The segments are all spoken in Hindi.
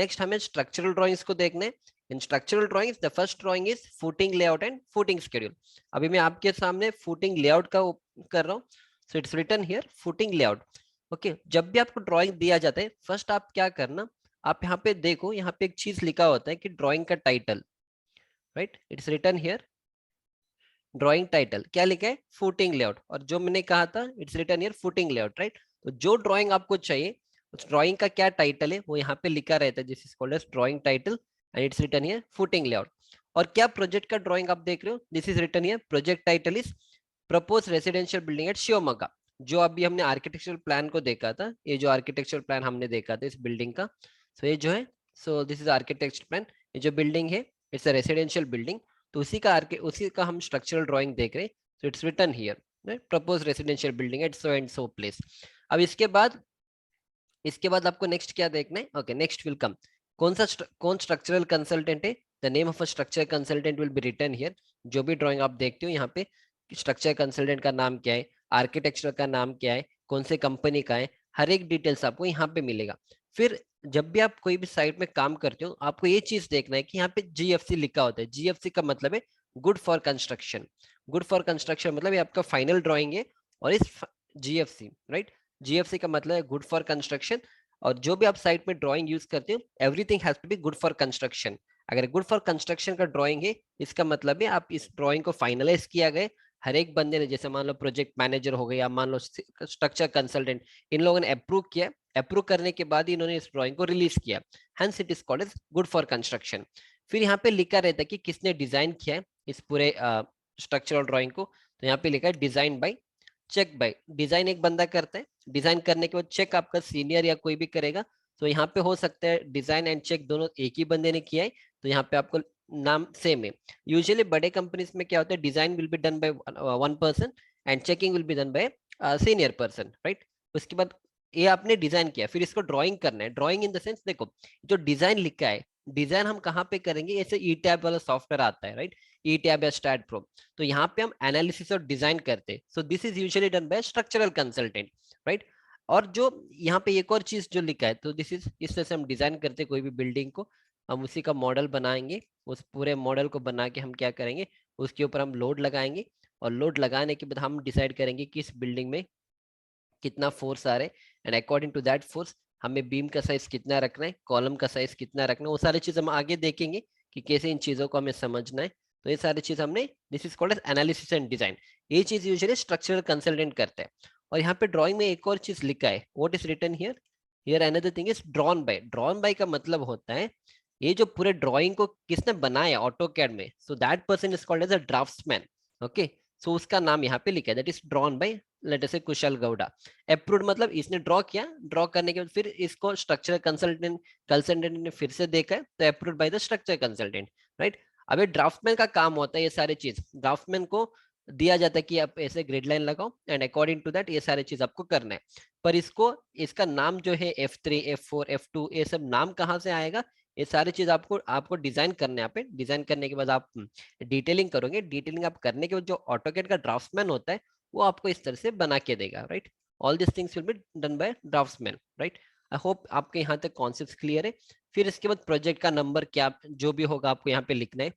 नेक्स्ट हमें स्ट्रक्चरल ड्राइंग्स को देखने हैं। इन structural drawings the first drawing is footing layout and footing schedule. अभी मैं आपके सामने फुटिंग लेआउट का कर रहा हूँ। So it's written here footing layout. Okay, जब भी आपको ड्राइंग दिया जाता है फर्स्ट आप क्या करना, आप यहाँ पे देखो, यहाँ पे एक चीज लिखा होता है कि ड्राइंग का title, right? It's written here drawing title. क्या लिखा है? Footing layout. और जो मैंने कहा था it's written here footing layout, right? तो जो ड्राइंग आपको चाहिए उस ड्राइंग का क्या टाइटल है वो यहाँ पे लिखा रहता है, this is called as drawing title and it's written here footing layout. और क्या प्रोजेक्ट का ड्राइंग आप देख रहे हो, this is written here project title is propose residential building at Shivamogga. जो अभी हमने आर्किटेक्चरल प्लान को देखा था, ये जो आर्किटेक्चरल प्लान हमने देखा था इस बिल्डिंग का, सो ये जो है, so this is architecture plan. ये जो बिल्डिंग है इट्स अ रेसिडेंशियल बिल्डिंग, तो उसी का हम स्ट्रक्चरल ड्राइंग देख रहे हैं। So it's written here propose residential building at so and so place. अब इसके बाद आपको नेक्स्ट क्या देखना है? Okay, next will come. कौन स्ट्रक्चरल कंसल्टेंट है? The name of a structure consultant will be written here. जो भी ड्राइंग आप देखते हो यहाँ पे, स्ट्रक्चर कंसल्टेंट का नाम क्या है, आर्किटेक्चर का नाम क्या है, कौन से कंपनी का है, हर एक डिटेल्स आपको यहाँ पे मिलेगा। फिर जब भी आप कोई भी साइट में काम करते हो आपको ये चीज देखना है कि यहाँ पे जीएफसी लिखा होता है। जीएफसी का मतलब है good for construction. Good for construction मतलब ये आपका फाइनल ड्राइंग है, और इस जीएफसी, राइट, जीएफसी का मतलब है गुड फॉर कंस्ट्रक्शन। और जो भी आप साइट में ड्राइंग यूज करते हो everything has to be good for construction. अगर गुड फॉर कंस्ट्रक्शन का ड्राइंग है इसका मतलब है आप इस ड्राइंग को फाइनलाइज किया गया, हर एक बंदे ने, जैसे मान लो प्रोजेक्ट मैनेजर हो गया, मान लो स्ट्रक्चर कंसल्टेंट, इन लोगों ने अप्रूव किया। अप्रूव करने के बाद ही इन्होंने इस ड्राइंग को रिलीज किया, hence it is called as good for construction. फिर यहाँ पे लिखा रहता है कि किसने डिजाइन किया है इस पूरे स्ट्रक्चरल ड्राइंग को। तो यहाँ पे लिखा है design by, check by. Design एक बंदा करता है, डिजाइन करने के बाद चेक आपका सीनियर या कोई भी करेगा। तो यहाँ पे हो सकता है डिजाइन एंड चेक दोनों एक ही बंदे ने किया है, तो यहाँ पे आपको नाम सेम है। यूजुअली बड़े कंपनीज में क्या होता है, design will be done by one person and checking will be done by senior person, right? उसके बाद ये आपने डिजाइन किया, फिर इसको ड्राइंग करना है। ड्राइंग इन द सेंस, देखो जो डिजाइन लिखा है, डिजाइन हम कहाँ पे करेंगे, ऐसे ई टैब वाला सॉफ्टवेयर आता है, राइट? ई टैब या स्टैट प्रो। तो यहाँ पे हम एनालिसिस और डिजाइन करते हैं। सो this is usually done by structural consultant, right? और जो यहाँ पे एक और चीज जो लिखा है, तो दिस इज, इस तरह से हम डिजाइन करते हैं कोई भी बिल्डिंग को, हम उसी का मॉडल बनाएंगे। उस पूरे मॉडल को बना के हम क्या करेंगे, उसके ऊपर हम लोड लगाएंगे, और लोड लगाने के बाद हम डिसाइड करेंगे कि इस बिल्डिंग में कितना फोर्स आ रहा है, and according to that force हमें बीम का साइज कितना रखना है, कॉलम का साइज कितना रखना है, वो सारी चीज हम आगे देखेंगे कि कैसे इन चीजों को हमें समझना है। तो ये सारी चीज हमने, this is called as analysis and design. ये चीज यूजुअली स्ट्रक्चरल कंसल्टेंट करते हैं। और यहाँ पे ड्राइंग में एक और चीज लिखा है, what is written here, here another thing is drawn by. Drawn by का मतलब होता है ये जो पूरे ड्राइंग को किसने बनाया ऑटो कैड में, so that person is called as a draftsman. Okay, so उसका नाम यहाँ पे लिखा है, that is drawn by, let us say Kushal Gowda. Approved मतलब इसने ड्रॉ किया, ड्रॉ करने के बाद फिर इसको स्ट्रक्चर कंसल्टेंट ने फिर से देखा है, तो approved by the structure consultant, right? अब ये ड्राफ्टमैन का काम होता है ये सारी चीज, ड्राफ्टमैन को दिया जाता है कि आप ऐसे ग्रिड लाइन लगाओ एंड अकॉर्डिंग टू दैट ये सारी चीज आपको करना है। पर इसको, इसका नाम जो है F3 F4 F2 ये सब नाम कहाँ से आएगा, ये सारी चीज आपको आपको डिजाइन करने, यहाँ पे डिजाइन करने के बाद आप डिटेलिंग करोगे। डिटेलिंग आप करने के बाद जो ऑटोकेड का ड्राफ्टमैन होता है वो आपको इस तरह से बना के देगा, right? All this things will be done by draughtsman, right? I hope आपके यहाँ तक कॉन्सेप्ट क्लियर है। फिर इसके बाद प्रोजेक्ट का नंबर क्या जो भी होगा आपको यहाँ पे लिखना है।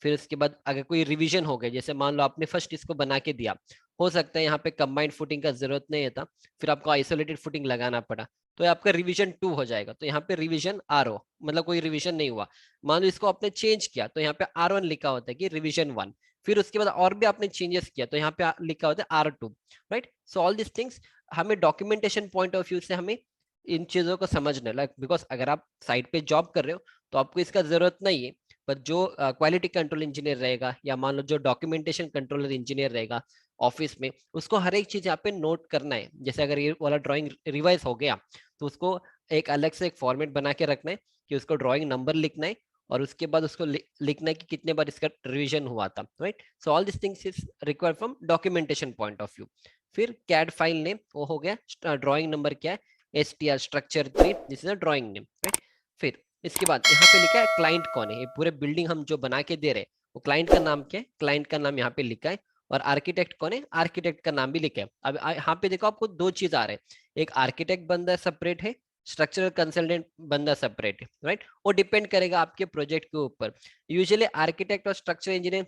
फिर उसके बाद अगर कोई रिवीजन हो गया, जैसे मान लो आपने फर्स्ट इसको बना के दिया, हो सकता है यहाँ पे कंबाइंड फुटिंग का जरूरत नहीं था, फिर आपको आइसोलेटेड फुटिंग लगाना पड़ा, तो आपका रिवीजन 2 हो जाएगा। तो यहाँ पे रिवीजन RO मतलब कोई रिवीजन नहीं हुआ। मान लो इसको आपने चेंज किया तो यहाँ पे R1 लिखा होता है कि रिवीजन 1। फिर उसके बाद और भी आपने चेंजेस किया तो यहाँ पे लिखा होता है R2, right? So all this things हमें डॉक्यूमेंटेशन पॉइंट ऑफ व्यू से हमें इन चीजों को समझना है, लाइक बिकॉज अगर आप साइट पे जॉब कर रहे हो तो आपको इसका जरूरत नहीं है, पर जो क्वालिटी कंट्रोल इंजीनियर रहेगा या मान लो जो डॉक्यूमेंटेशन कंट्रोलर इंजीनियर रहेगा ऑफिस में, उसको हर एक चीज यहाँ पे नोट करना है। जैसे अगर ये वाला ड्राइंग रिवाइज हो गया तो उसको एक अलग से एक फॉर्मेट बना के रखना है कि उसको ड्राइंग नंबर लिखना है, और उसके बाद उसको लिखना है कि कितने बार इसका रिवीजन हुआ था, right? So all this things is required from documentation point of view. फिर कैड फाइल नेम वो हो गया, ड्राइंग नंबर क्या है, STR structure 3, this is a drawing name, right? फिर इसके बाद यहाँ पे लिखा है क्लाइंट कौन है, ये पूरे बिल्डिंग हम जो बना के दे रहे हैं वो क्लाइंट का नाम क्या है, क्लाइंट का नाम यहाँ पे लिखा है। और आर्किटेक्ट कौन है, आर्किटेक्ट का नाम भी लिखा है। अब यहाँ पे देखो आपको दो चीज आ रहे हैं, एक आर्किटेक्ट बंदा सेपरेट है स्ट्रक्चरल कंसल्टेंट बंदा सेपरेट है, राइट। वो डिपेंड करेगा आपके प्रोजेक्ट के ऊपर। यूजुअली आर्किटेक्ट और स्ट्रक्चरल इंजीनियर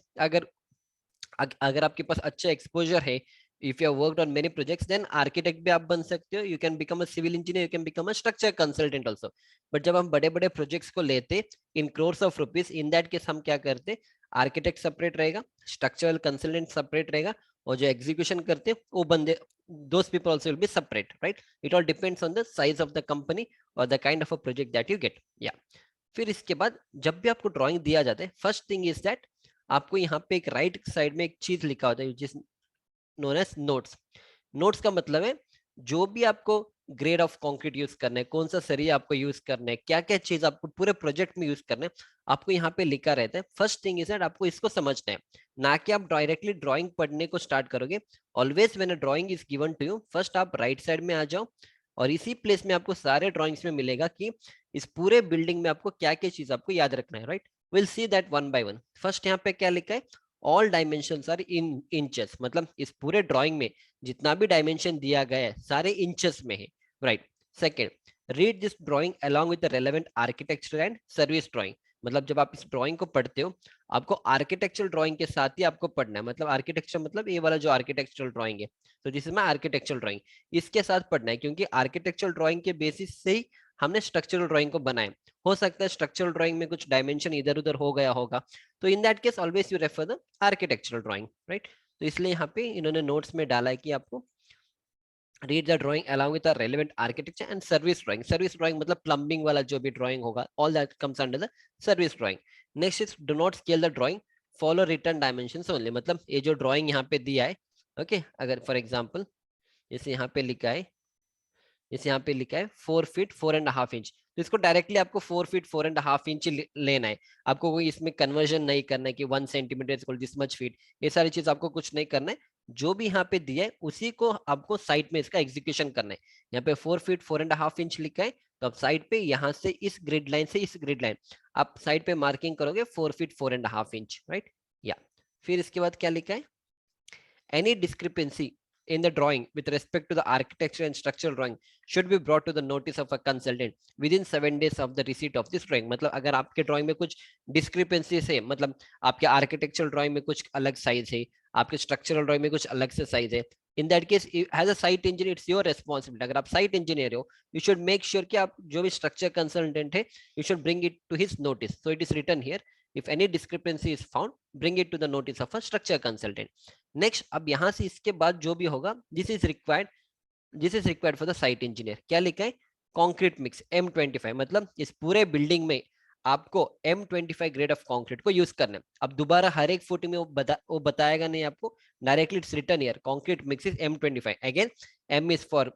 अगर आपके पास अच्छा एक्सपोजर है, if you have worked on many projects, then architect भी आप बन सकते हो, you can become a civil engineer, you can become a structure consultant also. But जब हम बड़े बड़े प्रोजेक्ट्स को लेते in crores of rupees, in that case हम क्या करते, आर्किटेक्ट सेपरेट रहेगा, स्ट्रक्चरल कंसल्टेंट सेपरेट रहेगा, और जो एग्जीक्यूशन करते वो बंदे, those people also will be separate, right? It all depends on the size of the company or the kind of a project that you get. Yeah. फिर इसके बाद जब भी आपको ड्राइंग दिया जाता है, फर्स्ट थिंग इज दैट आपको यहाँ पे एक राइट साइड में एक चीज लिखा होता है जिस नोन एज नोट्स। नोट्स का मतलब है जो भी आपको ग्रेड ऑफ कंक्रीट यूज करना है, कौन सा सरिया आपको यूज करना है, क्या क्या चीज आपको पूरे प्रोजेक्ट में यूज करना है, आपको यहाँ पे लिखा रहता है। फर्स्ट थिंग इज दैट आपको इसको समझना है, ना कि आप डायरेक्टली ड्राइंग पढ़ने को स्टार्ट करोगे। Always when a drawing is given to you, first आप राइट साइड में आ जाओ, और इसी प्लेस में आपको सारे ड्राइंग्स में मिलेगा कि इस पूरे बिल्डिंग में आपको क्या क्या चीज आपको याद रखना है, right. Will see that one by one. First यहाँ पे क्या लिखा है, all dimensions are in inches, मतलब इस पूरे ड्राइंग में जितना भी डायमेंशन दिया गया है सारे इंचेस में है, right. Second, read this drawing along with the relevant architecture and service drawing. मतलब जब आप इस ड्राइंग को पढ़ते हो, आपको आर्किटेक्चरल ड्राइंग के साथ ही आपको पढ़ना है। मतलब आर्किटेक्चर मतलब ये वाला जो आर्किटेक्चरल ड्राइंग है, तो जिसमें आर्किटेक्चरल ड्राइंग इसके साथ पढ़ना है, क्योंकि आर्किटेक्चरल ड्राइंग के बेसिस से ही हमने स्ट्रक्चरल ड्राइंग को बनाया। हो सकता है स्ट्रक्चरल ड्राइंग में कुछ डायमेंशन इधर उधर हो गया होगा, तो इन that case always you refer the architectural drawing, right. तो इसलिए यहाँ पे इन्होंने नोट्स में डाला है कि आपको read the drawing along with the relevant architecture and service drawing. Service drawing मतलब plumbing वाला जो भी drawing होगा, all that comes under the service drawing. Next is do not scale the drawing, follow written dimensions only. मतलब ये जो drawing यहाँ पे दिया है, okay, अगर for example जैसे यहाँ पे लिखा है, जैसे यहाँ पे लिखा है 4 फीट 4.5 इंच, तो इसको डायरेक्टली आपको 4 फीट 4.5 इंच लेना है। आपको कोई इसमें कन्वर्जन नहीं करना है कि 1 centimetre equal this much feet, ये सारी चीज आपको कुछ नहीं करना है। जो भी यहाँ पे दिया है उसी को आपको साइड में इसका एग्जीक्यूशन करना है। यहाँ पे 4 फीट 4.5 इंच लिखा है, तो आप साइड पे यहाँ से इस ग्रिड लाइन से इस ग्रिड लाइन आप साइड पे मार्किंग करोगे 4 फीट 4.5 इंच, राइट। या फिर इसके बाद क्या लिखा है, any discrepancy in the drawing with respect to the architecture and structural drawing should be brought to the notice of a consultant within 7 days of the receipt of this drawing. मतलब अगर आपके ड्राइंग में कुछ डिस्क्रिपेंसीज है, मतलब आपके आर्किटेक्चरल ड्राइंग में कुछ अलग साइज है, आपके स्ट्रक्चरल ड्राइंग में कुछ अलग से साइज है, in that case as a site engineer it's your responsibility. अगर आप साइट इंजीनियर हो, यू शुड मेक श्योर कि आप जो भी स्ट्रक्चर कंसल्टेंट है, you should bring it to his notice. So it is written here, if any discrepancy is found, bring it to the notice of a structure consultant. Next, अब यहाँ से इसके बाद जो भी होगा, this is required for the site engineer. क्या लिखा है, कॉन्क्रीट मिक्स M25, मतलब इस पूरे बिल्डिंग में आपको M25 ग्रेड ऑफ कॉन्क्रीट को यूज करना है। अब दोबारा हर एक फुट में वो बताएगा नहीं आपको, directly it's written here, concrete mix is M25। Again M is for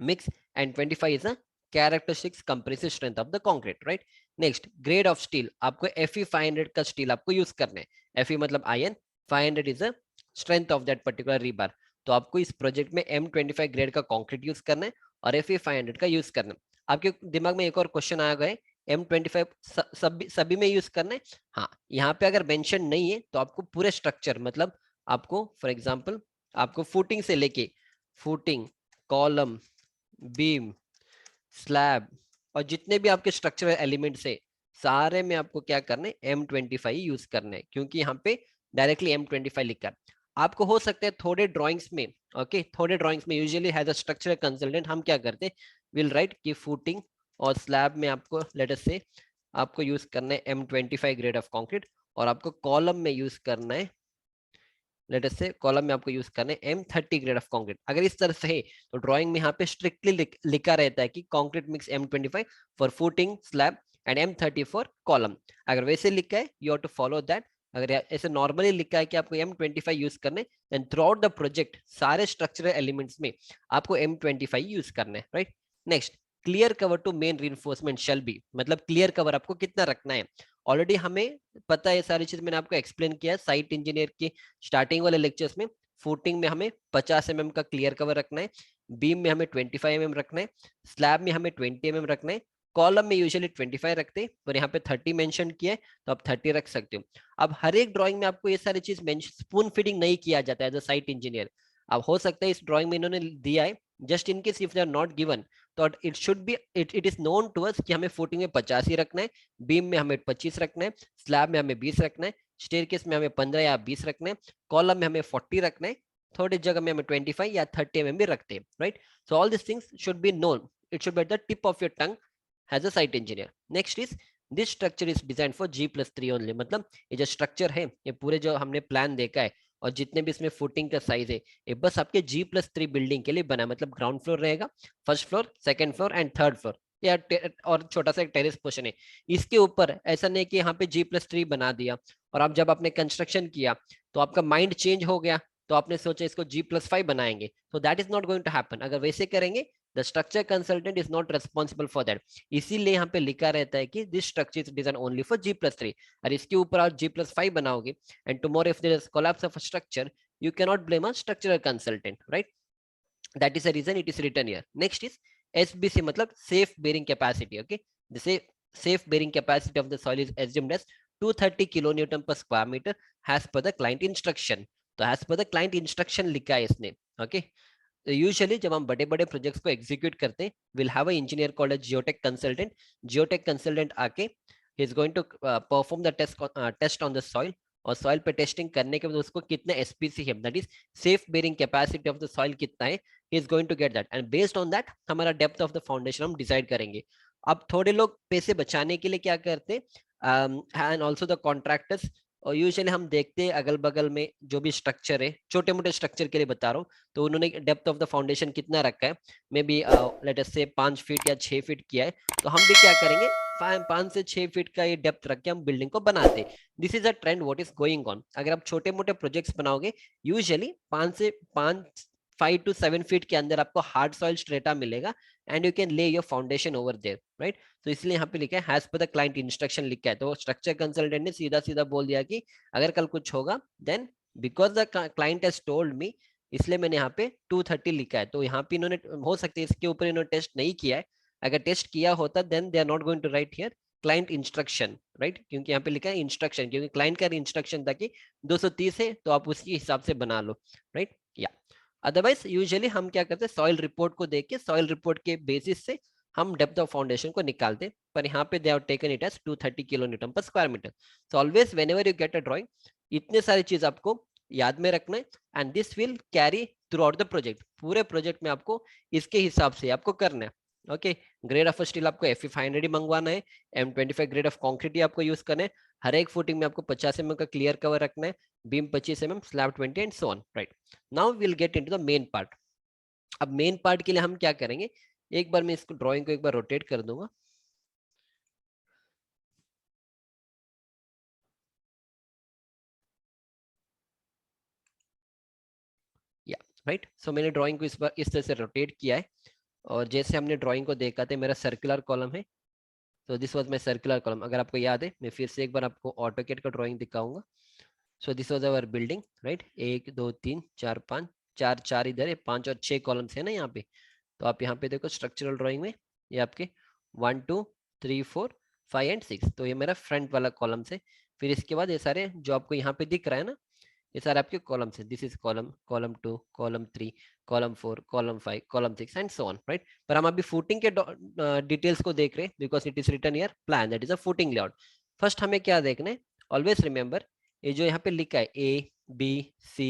mix and 25 is a characteristics compressive strength of the concrete, right? Next, grade of steel, आपको Fe 500 का स्टील आपको यूज करना है। Fe मतलब ion, 500 is a strength of that particular rebar। तो आपको इस प्रोजेक्ट में M25 ग्रेड का कंक्रीट यूज करना है और Fe 500 का यूज करना है। आपके दिमाग में एक और क्वेश्चन आ गए, M25 सभी में यूज करना है? हाँ, यहाँ पे अगर मेंशन नहीं है तो आपको पूरे स्ट्रक्चर, मतलब आपको फॉर एग्जांपल आपको फुटिंग से लेके फुटिंग, कॉलम, बीम, स्लैब और जितने भी आपके स्ट्रक्चरल एलिमेंट्स है, सारे में आपको क्या करना है, M25 यूज करना है, क्योंकि यहाँ पे डायरेक्टली M25 लिखा है। आपको हो सकता है थोड़े ड्राइंग्स में, ओके, थोड़े ड्राइंग्स में usually has a structural consultant, हम क्या करते हैं, विल राइट कि फुटिंग और स्लैब में आपको लेट अस से आपको यूज करना है M25 ग्रेड ऑफ कंक्रीट, और आपको कॉलम में यूज करना है, लेट अस से कॉलम में आपको यूज करना है M30 ग्रेड ऑफ कंक्रीट। अगर इस तरह से है तो ड्राइंग में यहाँ पे स्ट्रिक्टली लिखा रहता है कि concrete mix M25 for footing, slab and M30 for column. अगर वैसे लिखा है you have to follow that. अगर ऐसे नॉर्मली लिखा है कि आपको M25 यूज करना है, then throughout the project सारे स्ट्रक्चरल एलिमेंट्स में आपको M25 यूज करना है, right. Next, clear cover to main reinforcement shall be, मतलब क्लियर कवर आपको कितना रखना है। ऑलरेडी हमें पता है, सारी चीज मैंने आपको एक्सप्लेन किया साइट इंजीनियर की स्टार्टिंग वाले लेक्चर्स में। फुटिंग में हमें 50 mm का क्लियर कवर रखना है, बीम में हमें 25 mm रखना है, स्लैब में हमें 20 mm रखना है, कॉलम में यूजुअली 25 रखते हैं, और यहाँ पे 30 मेंशन किया है तो आप 30 रख सकते हो। अब हर एक ड्राइंग में आपको ये सारी चीज स्पून फीडिंग नहीं किया जाता है एज अ साइट इंजीनियर। अब हो सकता है इस ड्राइंग में इन्होंने दिया है, just in case if they are not given, तो it should be it is known to us कि हमें फुटिंग में 50 ही रखना है, बीम में हमें 25 रखना है, स्लैब में हमें 20 रखना है, स्टेयरकेस में हमें 15 या 20 रखना है, कॉलम में हमें 40 रखना है, थोड़ी जगह में हमें 25 या 30 भी रखते हैं, right? So all this things should be known, it should be at the tip of your tongue as a site engineer. Next is this structure is design for G+3 only. मतलब ये जो स्ट्रक्चर है, ये पूरे जो हमने प्लान देखा है और जितने भी इसमें फुटिंग का साइज है, ये बस आपके G+3 बिल्डिंग के लिए बना है. मतलब ग्राउंड फ्लोर रहेगा, first floor, second floor and third floor, या और छोटा सा एक टेरेस पोर्शन है. इसके ऊपर ऐसा नहीं कि यहाँ पे G+3 बना दिया और आप जब आपने कंस्ट्रक्शन किया तो आपका माइंड चेंज हो गया, तो आपने सोचा इसको G+5 बनाएंगे. तो that is not going to happen. अगर वैसे करेंगे, the structure consultant is not responsible for that. इसीलिए यहाँ पे लिखा रहता है कि this structure is design only for G+3. और इसके ऊपर आप G+5 बनाओगे and tomorrow if there is collapse of a structure, you cannot blame a structural consultant, right? That is the reason it is written here. Next is SBC, मतलब safe bearing capacity. Okay, the safe bearing capacity of the soil is assumed as 230 kilonewton per square meter as per the client instruction. तो as per the client instruction लिखा है इसने. Okay, यूजुअली जब हम बड़े बड़े प्रोजेक्ट्स को एग्जीक्यूट करते हैं, will have a engineer called a geotech consultant. Geotech consultant आके he is going to perform the test on the soil, और सॉइल पे टेस्टिंग करने के बाद उसको कितने एसपीसी है, that is safe bearing capacity of the soil कितना है, he is going to get that, and based on that हमारा डेप्थ ऑफ द फाउंडेशन हम डिसाइड करेंगे. अब थोड़े लोग पैसे बचाने के लिए क्या करते हैं, एंड ऑल्सो द कॉन्ट्रैक्टर्स, और यूजुअली हम देखते हैं अगल बगल में जो भी स्ट्रक्चर है, छोटे मोटे स्ट्रक्चर के लिए बता रहा हूँ, तो उन्होंने डेप्थ ऑफ द फाउंडेशन कितना रखा है, मे बी लेट अस से 5 फीट या 6 फीट किया है, तो हम भी क्या करेंगे, 5 से 6 फीट का ये डेप्थ रख के हम बिल्डिंग को बनाते हैं. This is a trend what is going on. अगर आप छोटे मोटे प्रोजेक्ट्स बनाओगे, यूजुअली 5 to 7 फीट के अंदर आपको हार्ड सॉइल स्ट्रेटा मिलेगा, and you can lay your foundation over there, right? तो इसलिए यहाँ पे लिखा है हैज पर द क्लाइंट इंस्ट्रक्शन लिखा है. तो स्ट्रक्चर कंसल्टेंट ने सीधा सीधा बोल दिया कि अगर कल कुछ होगा, then because the client has told me, इसलिए मैंने यहाँ पे 230 लिखा है. तो यहाँ पे इन्होंने, हो सकता है इसके ऊपर इन्होंने टेस्ट नहीं किया है, अगर टेस्ट किया होता then they are not going to write here client instruction, right? क्योंकि यहाँ पे लिखा है इंस्ट्रक्शन, क्योंकि क्लाइंट का इंस्ट्रक्शन था कि 230 है तो आप उसके हिसाब से बना लो, राइट? या अदरवाइज यूजुअली हम क्या करते हैं, सॉइल रिपोर्ट को देख के, सॉइल रिपोर्ट के बेसिस से हम डेप्थ ऑफ फाउंडेशन को निकालते, पर यहाँ पे they have taken it as 230 kilonewton per square metre. So always whenever you get a drawing, इतने सारी चीज आपको याद में रखना है, and this will carry throughout the project. पूरे प्रोजेक्ट में आपको इसके हिसाब से आपको करना है. ओके, ग्रेड ऑफ स्टील आपको Fe500 ही मंगवाना है, M25 ग्रेड ऑफ कॉन्क्रीट ही आपको यूज करना है, हर एक फुटिंग में आपको 50 mm का क्लियर कवर रखना है, beam 25 mm, slab 20 and so on, right? Now will get into the main part. अब मेन पार्ट के लिए हम क्या करेंगे, एक बार मैं इसको ड्राइंग को एक बार रोटेट कर दूंगा. या राइट, सो मैंने ड्राइंग को इस बार इस तरह से रोटेट किया है, और जैसे हमने ड्राइंग को देखा था, मेरा सर्कुलर कॉलम है, तो this was my circular column. अगर आपको याद है, मैं फिर से एक बार आपको ऑटोकेड का ड्राइंग दिखाऊंगा. So this was our building, right? 1 2 3 4 5, चार चार इधर है, 5 और 6 कॉलम्स है ना यहाँ पे. तो आप यहाँ पे देखो स्ट्रक्चरल ड्राइंग में, ये आपके 1 2 3 4 5 एंड 6, तो ये मेरा फ्रंट वाला कॉलम है. फिर इसके बाद ये सारे जो आपको यहाँ पे दिख रहा है ना, ये सारे आपके कॉलम्स हैं. This is column, column 2, column 3, column 4, column 5, column 6 and so on, right? पर हम अभी फुटिंग के डिटेल्स को देख रहे हैं, because it is written here plan, that is a footing layout. First हमें क्या देखना है, ऑलवेज रिमेंबर, ये जो यहाँ पे लिखा है A B C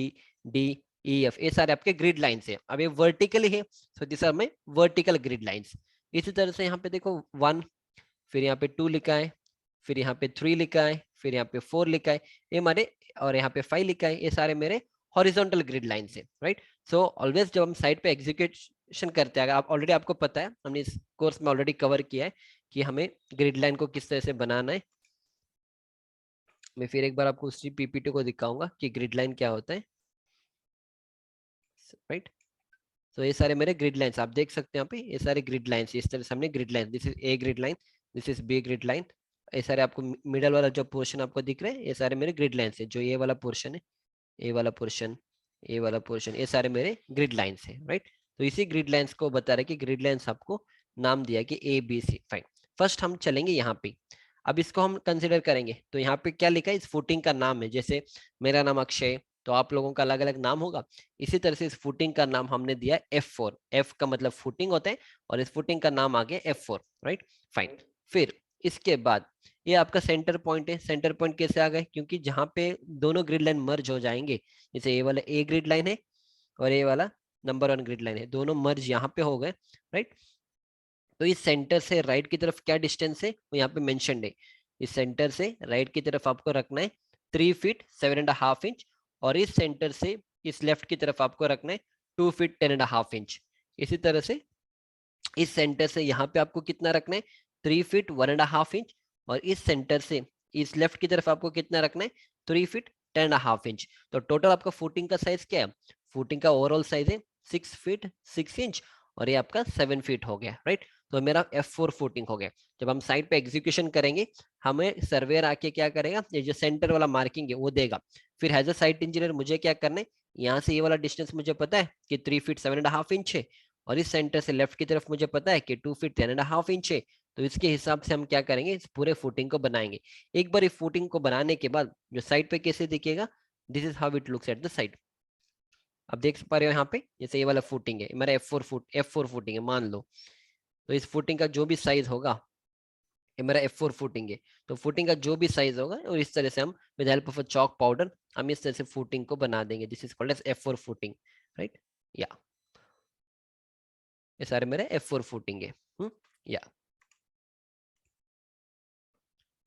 D E F, ये सारे आपके ग्रिड लाइन्स है. अब ये वर्टिकली है, so this are my vertical grid lines. इसी तरह से यहाँ पे देखो 1, फिर यहाँ पे 2 लिखा है, फिर यहाँ पे 3 लिखा है, फिर यहाँ पे 4 लिखा है, ये हमारे, और यहाँ पे 5 लिखा है, ये सारे मेरे हॉरिजॉन्टल ग्रिड लाइन से, राइट? सो ऑलवेज जब हम साइड पे एग्जीक्यूशन करते हैं, आप ऑलरेडी, आपको पता है, हमने इस कोर्स में ऑलरेडी कवर किया है कि हमें ग्रिड लाइन को किस तरह से बनाना है. मैं फिर एक बार आपको उसी पीपीटी को दिखाऊंगा कि ग्रिड लाइन क्या होता है, राइट? तो ये सारे मेरे ग्रिड लाइंस आप देख सकते हैं यहाँ पे, ये सारे ग्रिड लाइंस, इस तरह से हमने grid line, this is A grid line, this is B grid line, ये सारे आपको मिडल वाला जो पोर्शन आपको दिख रहे हैं, ये सारे मेरे ग्रिड लाइंस है. जो ये वाला पोर्शन है, ए वाला पोर्शन, ए वाला पोर्शन, ये सारे मेरे ग्रिड लाइंस है, राइट? तो इसी ग्रिड लाइंस को बता रहे कि ग्रिड लाइंस आपको नाम दिया कि ABC. फाइन, फर्स्ट हम चलेंगे यहाँ पे. अब इसको हम कंसिडर करेंगे, तो यहाँ पे क्या लिखा है, इस फुटिंग का नाम है, जैसे मेरा नाम अक्षय, तो आप लोगों का अलग अलग नाम होगा। इसी तरह से इस फुटिंग का नाम हमने दिया F4। F का मतलब फुटिंग होता है और इस फुटिंग का नाम आ गया F4, राइट, फाइन। फिर इसके बाद ये आपका सेंटर पॉइंट है। सेंटर पॉइंट कैसे आ गए? क्योंकि जहां पे दोनों ग्रिड लाइन मर्ज हो जाएंगे, जैसे ये वाला ए ग्रिड लाइन है और ये वाला नंबर 1 ग्रिड लाइन है, दोनों मर्ज यहाँ पे हो गए, राइट। तो इस सेंटर से राइट की तरफ क्या डिस्टेंस है वो यहाँ पे मेंशन्ड है। इस सेंटर से राइट की तरफ आपको रखना है 3 फीट 7.5 इंच, और इस सेंटर से इस लेफ्ट की तरफ आपको रखना है 2 फीट 10.5 इंच। इसी तरह से इस सेंटर से यहाँ पे आपको कितना रखना है 3 फीट 1.5 इंच, और इस सेंटर से इस लेफ्ट की तरफ आपको कितना रखना है 3 फीट 10.5 इंच। तो टोटल आपका फुटिंग का साइज क्या है? फुटिंग का ओवरऑल साइज है 6 फीट 6 इंच, और ये आपका 7 फीट हो गया, राइट। तो मेरा F4 फुटिंग हो गया। जब हम साइड पे एग्जीक्यूशन करेंगे, हमें सर्वेयर आके क्या करेगा, ये जो सेंटर वाला मार्किंग है वो देगा। फिर एज अ साइट इंजीनियर मुझे क्या करना है, यहाँ से ये वाला डिस्टेंस मुझे पता है कि 3 फीट 7.5 इंच है, और इस सेंटर से लेफ्ट की तरफ मुझे पता है कि 2 फीट 10.5 इंच है। तो इसके हिसाब से हम क्या करेंगे, इस पूरे फुटिंग को बनाएंगे। एक बार इस फुटिंग को बनाने के बाद जो साइड पे कैसे दिखेगा, this is how it looks at the side. अब देख पा रहे हो यहाँ पे, जैसे ये वाला फुटिंग है, मेरा F4 फुटिंग है मान लो। तो इस फुटिंग का जो भी साइज होगा, ये मेरा F4 फुटिंग है, तो फुटिंग का जो भी साइज होगा, और इस तरह से हम with help of a chalk powder हम इस तरह से फुटिंग को बना देंगे। This is called as F4 footing, right. या ये सारे मेरे F4 फुटिंग है। या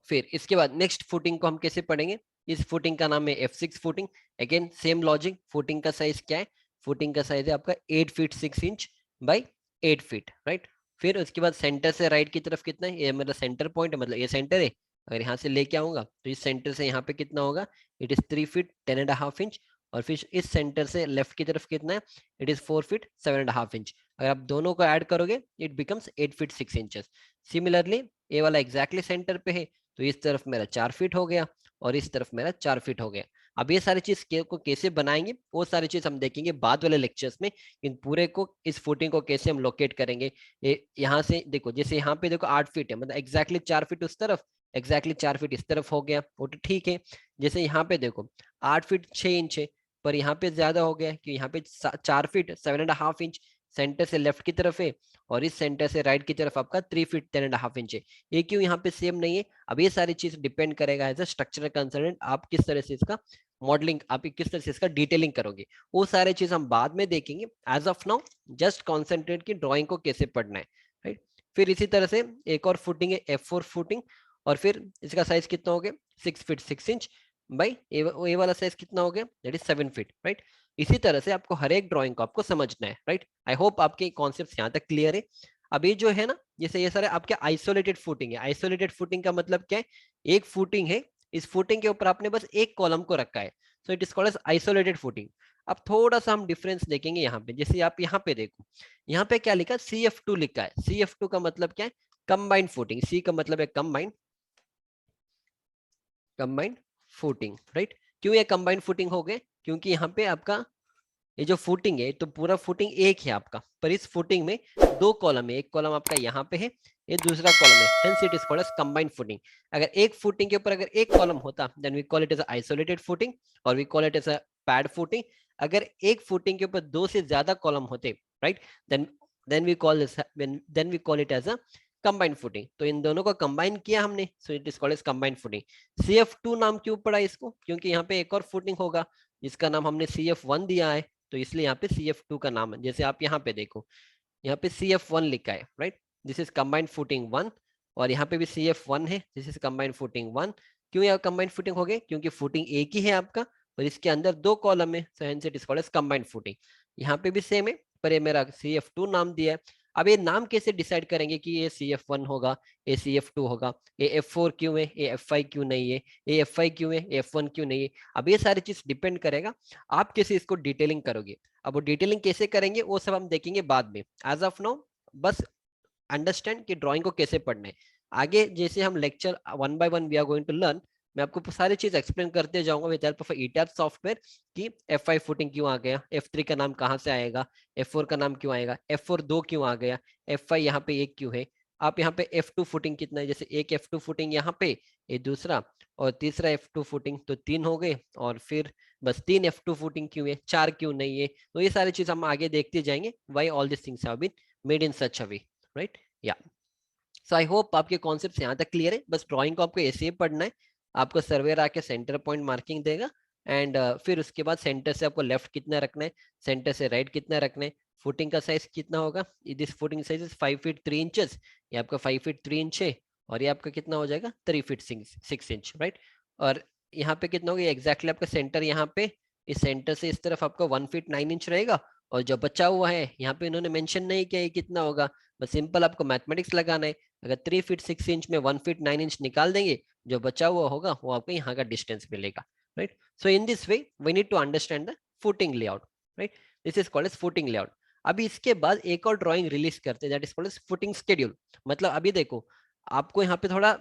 फिर इसके बाद नेक्स्ट फुटिंग को हम कैसे पढ़ेंगे, इस फुटिंग का नाम है F6 footing. Again same logic, footing का साइज क्या है, फुटिंग का साइज है आपका 8 feet 6 inch by 8 feet, right. फिर उसके बाद सेंटर से राइट की तरफ कितना है, ये मेरा सेंटर पॉइंट है, मतलब ये सेंटर है। अगर यहाँ से लेके आऊंगा तो इस सेंटर से यहाँ पे कितना होगा, इट इज 3 फीट 10.5 इंच, और फिर इस सेंटर से लेफ्ट की तरफ कितना है, इट इज 4 फीट 7.5 इंच। अगर आप दोनों को ऐड करोगे it becomes 8 feet 6 inches. Similarly ये वाला एग्जैक्टली सेंटर पे है, तो इस तरफ मेरा 4 फीट हो गया और इस तरफ मेरा 4 फीट हो गया। अब ये सारी चीज को कैसे बनाएंगे वो सारी चीज हम देखेंगे बाद वाले लेक्चर्स में। इन पूरे को, इस फुटिंग को कैसे हम लोकेट करेंगे। यहाँ से देखो, जैसे यहाँ पे देखो 8 फीट है, मतलब एग्जैक्टली 4 फीट उस तरफ, एग्जैक्टली 4 फीट इस तरफ हो गया, वो तो ठीक है। जैसे यहाँ पे देखो 8 फीट 6 इंच है, पर यहाँ पे ज्यादा हो गया कि यहाँ पे 4 फीट 7.5 इंच सेंटर से लेफ्ट की तरफ है, और इस सेंटर से राइट की तरफ आपका 3 फीट 10.5 इंच है। ये क्यों यहाँ पे सेम नहीं है? अब ये सारी चीज डिपेंड करेगा एज अ स्ट्रक्चरल कंसल्टेंट, आप किस तरह से इसका मॉडलिंग, आप किस तरह से इसका डिटेलिंग करोगे, वो सारे चीज हम बाद में देखेंगे। As of now just concentrate की ड्रॉइंग को कैसे पढ़ना है, राइट। फिर इसी तरह से एक और फुटिंग है F4 फुटिंग, और फिर इसका साइज कितना हो गया 6 फीट 6 इंच बाई ए वाला साइज कितना हो गया, दैट इज 7 फीट, राइट। इसी तरह से आपको हर एक ड्राइंग को आपको समझना है, राइट। आई होप आपके कॉन्सेप्ट यहाँ तक क्लियर है। अभी जो है ना, जैसे ये सारे आपके आइसोलेटेड फुटिंग है। आइसोलेटेड फुटिंग का मतलब क्या है, एक फुटिंग है, इस फुटिंग के ऊपर आपने बस एक कॉलम को रखा है, so it is called as isolated footing. अब थोड़ा सा हम डिफरेंस देखेंगे यहाँ पे। जैसे आप यहाँ पे देखो, यहाँ पे क्या लिखा है, CF2 लिखा है। CF2 का मतलब क्या है, कंबाइंड फुटिंग। C का मतलब है कंबाइंड, कंबाइंड फुटिंग, राइट। क्यों ये कंबाइंड फुटिंग हो गए, क्योंकि यहाँ पे आपका ये जो फुटिंग है तो पूरा फुटिंग एक है आपका, पर इस फुटिंग में दो कॉलम है। एक कॉलम आपका यहाँ पे है, ये दूसरा कॉलम है, hence it is called as combined footing. अगर एक फुटिंग के ऊपर अगर एक कॉलम होता, then we call it as isolated footing, और we call it as a pad footing. अगर एक फुटिंग के ऊपर दो से ज्यादा कॉलम होते, right, then then we call it as a combined footing. तो इन दोनों को कंबाइन किया हमने, so it is called as combined footing. CF2 नाम क्यों पड़ा इसको, क्योंकि यहाँ पे एक और फुटिंग होगा जिसका नाम हमने CF1 दिया है, तो इसलिए यहाँ पे CF2 का नाम है। जैसे आप यहाँ पे देखो, यहाँ पे CF1 लिखा है, right, this is combined footing 1, और यहाँ पे भी CF1 है, दिस इज कंबाइंड फुटिंग 1। क्यों यहाँ कंबाइंड फुटिंग हो गए, क्योंकि फुटिंग एक ही है आपका, और इसके अंदर दो कॉलम है, so hence it is called as combined footing. यहाँ पे भी सेम है, पर ये मेरा CF2 नाम दिया है। अब ये नाम कैसे डिसाइड करेंगे कि ये CF1 होगा, ये CF2 होगा, ये F4 क्यों है, ये F5 क्यों नहीं है, ये F5 क्यों है, ये F1 क्यों नहीं है। अब ये सारी चीज डिपेंड करेगा आप कैसे इसको डिटेलिंग करोगे। अब वो डिटेलिंग कैसे करेंगे वो सब हम देखेंगे बाद में। एज ऑफ नाउ बस अंडरस्टैंड कि ड्राइंग को कैसे पढ़ना है। आगे जैसे हम lecture 1 by 1 we are going to learn, मैं आपको सारी चीज एक्सप्लेन करते जाऊंगा with help of ETABS software कि F5 फुटिंग क्यों आ गया, F3 का नाम कहाँ से आएगा, F4 का नाम क्यों आएगा, F4 दो क्यों आ गया, F5 यहाँ पे एक क्यों है। आप यहाँ पे F2 फुटिंग कितना है, जैसे एक F2 फुटिंग यहाँ पे, ये दूसरा, और तीसरा F2 फुटिंग, तो तीन हो गए। और फिर बस 3 F2 फुटिंग क्यों है, 4 क्यों नहीं है, तो ये सारी चीज हम आगे देखते जाएंगे, why all this things have been made in such a way, right. या सो आई होप आपके कॉन्सेप्ट यहाँ तक क्लियर है। बस ड्राइंग को आपको ऐसे ही पढ़ना है, आपको सर्वेयर आके सेंटर पॉइंट मार्किंग देगा, एंड फिर उसके बाद सेंटर से आपको लेफ्ट कितना रखना है, सेंटर से राइट कितना रखना है, फुटिंग का साइज कितना होगा, this footing size is 5 feet 3 inches, ये आपका 5 फीट 3 इंच है, और ये आपका कितना हो जाएगा 3 फीट 6 इंच, राइट। और यहाँ पे कितना होगा एग्जैक्टली आपका सेंटर, यहाँ पे इस सेंटर से इस तरफ आपका 1 फीट 9 इंच रहेगा, और जो बचा हुआ है यहाँ पे इन्होंने मेंशन नहीं किया ये कितना होगा, बस सिंपल आपको मैथमेटिक्स लगाना है। अगर 3 फीट 6 इंच में 1 फीट 9 इंच निकाल देंगे, जो बचा हुआ होगा वो आपको यहाँ का डिस्टेंस मिलेगा, right. So in this way we need to understand the footing layout, right. This is called as footing layout. अभी इसके बाद एक और ड्राइंग रिलीज करते हैं, that is called as footing schedule. मतलब अभी देखो आपको यहाँ पे थोड़ा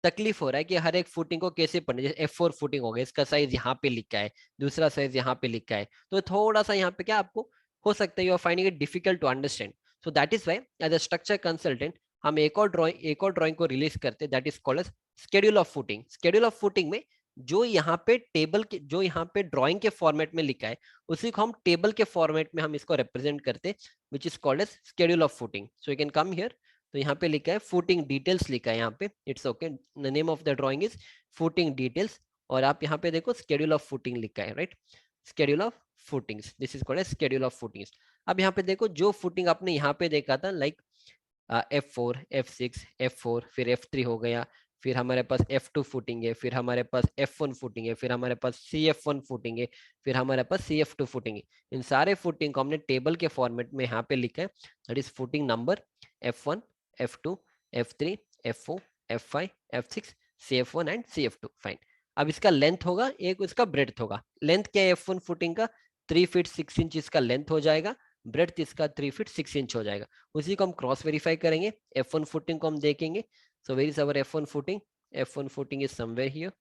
तकलीफ हो रहा है कि हर एक फुटिंग को कैसे पढ़ना, जैसे F4 फुटिंग हो गया, इसका साइज यहाँ पे लिखा है, दूसरा साइज यहाँ पे लिखा है, तो थोड़ा सा यहाँ पे क्या आपको हो सकता है you are finding it difficult to understand. So that is why as a structure consultant हम एक और ड्राइंग को रिलीज करते हैं, that is called as schedule of footing. Schedule of footing में जो यहाँ पे टेबल के, जो यहाँ पे ड्राइंग के फॉर्मेट में लिखा है, उसी को हम टेबल के फॉर्मेट में हम इसको रिप्रेजेंट करते हैं, which is called as schedule of footing. So you can come here, तो यहाँ पे लिखा है फुटिंग डिटेल्स लिखा है यहाँ पे, it's okay, the name of the drawing is footing details, और आप यहाँ पे देखो शेड्यूल ऑफ फुटिंग लिखा है, right, schedule of footings, this is called as schedule of footings. अब यहाँ पे देखो जो फुटिंग आपने यहाँ पे देखा था लाइक F4 F6 F4 फिर F3 हो गया, फिर हमारे पास F2 फुटिंग है, फिर हमारे पास F1 फुटिंग है, फिर हमारे पास CF1 फुटिंग है, फिर हमारे पास CF2 फुटिंग है। इन सारे फुटिंग को हमने टेबल के फॉर्मेट में यहाँ पे लिखा है, that is footing number F1 F2 F3 F4 F5 F6 CF1 and CF2, fine. अब इसका लेंथ होगा, एक इसका ब्रेड्थ होगा। लेंथ क्या है F1 फुटिंग का, 3 फीट 6 इंच इसका लेंथ हो जाएगा, ब्रेड्थ इसका 3 फीट 6 इंच हो जाएगा। उसी को हम क्रॉस वेरीफाई करेंगे, F1 फुटिंग को हम देखेंगे। So where is our F1 footing, F1 footing is somewhere here,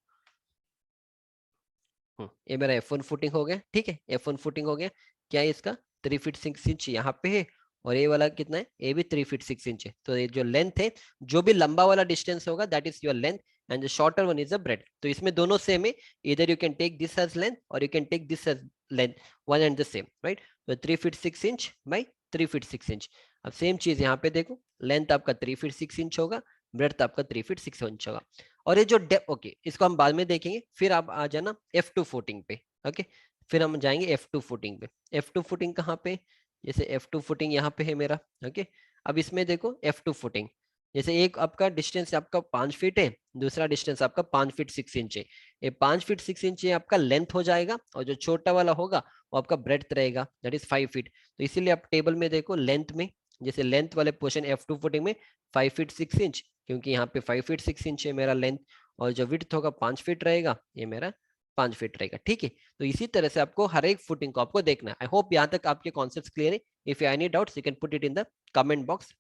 ये मेरा F1 फुटिंग हो गया, ठीक है, F1 फुटिंग हो गया। क्या है इसका 3 फीट 6 इंच यहाँ पे है, और ये वाला कितना है, ये भी 3 फीट 6 इंच है। तो ये जो लेंथ है, जो भी लंबा वाला डिस्टेंस होगा that is your length, and the shorter one is the breadth. तो इसमें दोनों सेम है, इधर you can take this as length और you can take this as length, one and the same, right. तो 3 feet 6 inch by 3 feet 6 inch. अब सेम चीज यहाँ पे देखो, लेंथ आपका 3 फीट 6 इंच होगा, ब्रेड आपका 3 फीट 6 इंच होगा। और ये जो डेप्थ, ओके इसको हम बाद में देखेंगे, फिर आप आ जाना F2 फुटिंग पे, ओके। फिर हम जाएंगे F2 फुटिंग पे। F2 फुटिंग कहाँ पे, जैसे F2 फुटिंग यहाँ पे है मेरा, ओके। अब इसमें देखो F2 फुटिंग, जैसे एक आपका डिस्टेंस आपका 5 फीट है, दूसरा डिस्टेंस आपका 5 फीट 6 इंच है। ये 5 फीट 6 इंच ये आपका लेंथ हो जाएगा, और जो छोटा वाला होगा वो आपका ब्रेड्थ रहेगा, दैट इज 5 फीट। तो इसीलिए आप टेबल में देखो लेंथ में, जैसे लेंथ वाले पोर्शन F2 फुटिंग में 5 फीट 6 इंच, क्योंकि यहाँ पे 5 फीट 6 इंच है मेरा लेंथ, और जो विड्थ होगा 5 फीट रहेगा, ये मेरा 5 फीट रहेगा, ठीक है। तो इसी तरह से आपको हर एक फुटिंग को आपको देखना है। आई होप यहाँ तक आपके कॉन्सेप्ट क्लियर है। If you any doubts you can put it in the comment box,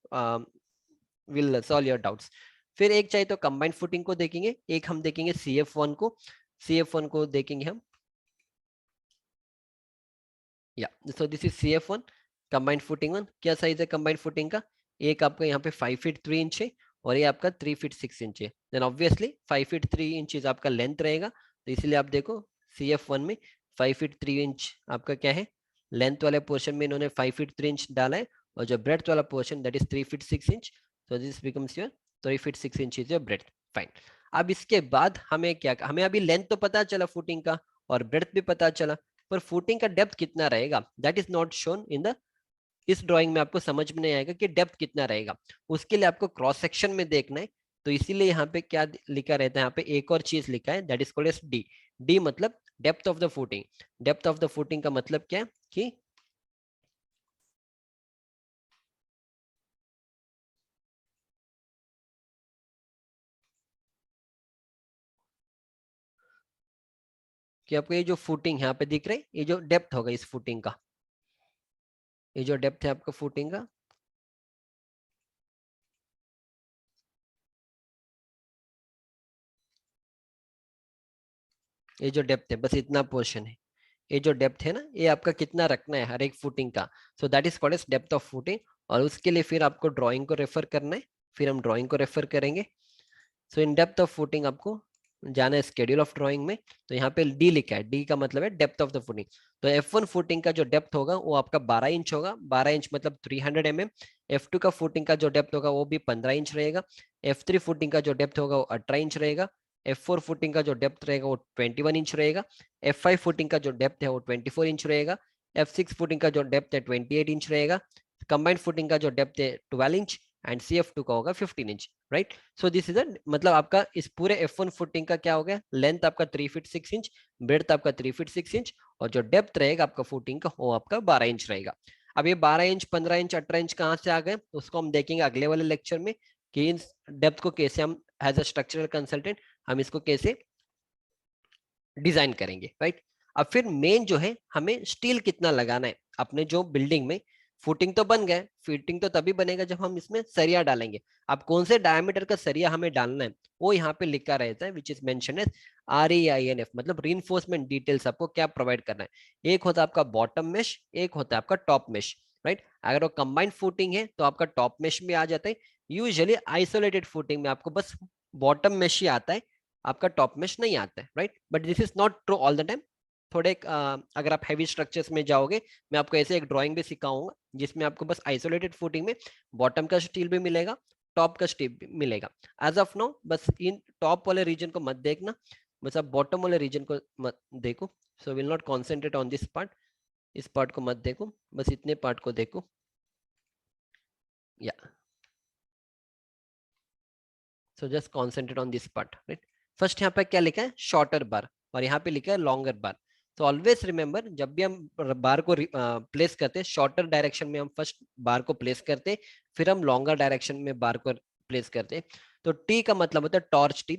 will solve your doubts. फिर एक चाहिए तो कंबाइंड फुटिंग को देखेंगे, एक हम देखेंगे CF1 को, CF1 को देखेंगे हम, या सो this is CF1 combined footing one. क्या साइज है कंबाइंड फुटिंग का, एक आपका यहाँ पे 5 फीट 3 इंच है, और ये आपका 3 फीट 6 इंच है। देन ऑब्वियसली 5 फीट 3 इंच आपका लेंथ रहेगा, तो इसलिए आप देखो CF1 में 5 फीट 3 इंच आपका क्या है, लेंथ वाले पोर्शन में इन्होंने 5 फीट 3 इंच डाला है, और जो ब्रेड्थ वाला portion that is 3 feet 6 inch, so this becomes your 3 feet 6 inches your breadth, fine। अब इसके बाद हमें क्या, हमें अभी लेंथ तो पता चला फुटिंग का, और ब्रेड्थ भी पता चला, पर फुटिंग का डेप्थ कितना रहेगा that is not shown in the, इस ड्राइंग में आपको समझ में नहीं आएगा कि डेप्थ कितना रहेगा, उसके लिए आपको क्रॉस सेक्शन में देखना है। तो इसीलिए यहाँ पे क्या लिखा रहता है, यहाँ पे एक और चीज लिखा है that is called as D. D मतलब depth of the footing. Depth of the footing का मतलब क्या है कि आपको ये जो फुटिंग यहाँ पे दिख रही है, ये जो डेप्थ होगा इस फुटिंग का, ये जो डेप्थ है आपका फुटिंग का, ये जो डेप्थ है बस इतना पोर्शन है, ये जो डेप्थ है ना, ये आपका कितना रखना है हर एक फुटिंग का, so that is called as depth of footing. और उसके लिए फिर आपको ड्राइंग को रेफर करना है, फिर हम ड्राइंग को रेफर करेंगे। सो इन डेप्थ ऑफ फुटिंग आपको जाना है स्केड्यूल ऑफ ड्राइंग में, तो यहाँ पे डी लिखा है, डी का मतलब है डेप्थ ऑफ द फुटिंग। तो F1 फुटिंग का जो डेप्थ होगा वो आपका 12 इंच होगा, 12 इंच मतलब 300 mm। F2 का फुटिंग का जो डेप्थ होगा वो भी 15 इंच रहेगा। F3 फुटिंग का जो डेप्थ होगा वो 18 इंच रहेगा। F4 फुटिंग का जो डेप्थ रहेगा वो 21 इंच रहेगा। F5 फुटिंग का जो डेप्थ है वो 24 इंच रहेगा। F6 फुटिंग का जो डेप्थ है 28 इंच रहेगा। कंबाइंड फुटिंग का जो डेप्थ है 12 इंच एंड CF2 का होगा 15 inch, right. So this is मतलब आपका इस पूरे F1 फुटिंग का क्या हो गया, लेंथ आपका 3 फीट 6 इंच, ब्रेड्थ आपका 3 फीट 6 इंच, और जो डेप्थ रहेगा आपका फुटिंग का वो आपका 12 इंच रहेगा। अब ये 12 इंच 15 इंच 18 इंच कहाँ से आ गए, उसको हम देखेंगे अगले वाले लेक्चर में कि इन डेप्थ को कैसे हम एज अ स्ट्रक्चरल कंसल्टेंट हम इसको कैसे डिजाइन करेंगे, राइट। अब फिर मेन जो है हमें स्टील कितना लगाना है अपने जो बिल्डिंग में। फुटिंग तो बन गए, फिटिंग तो तभी बनेगा जब हम इसमें सरिया डालेंगे। अब कौन से डायमीटर का सरिया हमें डालना है वो यहाँ पे लिखा रहता है, which is mention as REINF, मतलब रीइंफोर्समेंट डिटेल्स आपको क्या प्रोवाइड करना है। एक होता है आपका बॉटम मेश, एक होता है आपका टॉप मेश, राइट। अगर वो कंबाइंड फुटिंग है तो आपका टॉप मेश में आ जाता है। यूजुअली आइसोलेटेड फुटिंग में आपको बस बॉटम मेश ही आता है, आपका टॉप मेश नहीं आता है, right. But this is not true all the time. थोड़े अगर आप हैवी स्ट्रक्चर्स में जाओगे, मैं आपको ऐसे एक ड्राइंग भी सिखाऊंगा जिसमें आपको बस आइसोलेटेड फुटिंग में बॉटम का स्टील भी मिलेगा, टॉप का स्टील भी मिलेगा। एज ऑफ नो बस इन टॉप वाले रीजन को मत देखना, बस आप बॉटम वाले रीजन को मत देखो। So will not concentrate on this part, इस पार्ट को मत देखो, बस इतने पार्ट को देखो। या so just concentrate on this part, right. First यहाँ पे क्या लिखा है, शॉर्टर बार, और यहाँ पे लिखा है लॉन्गर बार। तो ऑलवेज रिमेंबर जब भी हम बार को प्लेस करते हैं, शॉर्टर डायरेक्शन में हम फर्स्ट बार को प्लेस करते हैं, फिर हम लॉन्गर डायरेक्शन में बार को प्लेस करते हैं। तो टी का मतलब होता है टॉर्च टी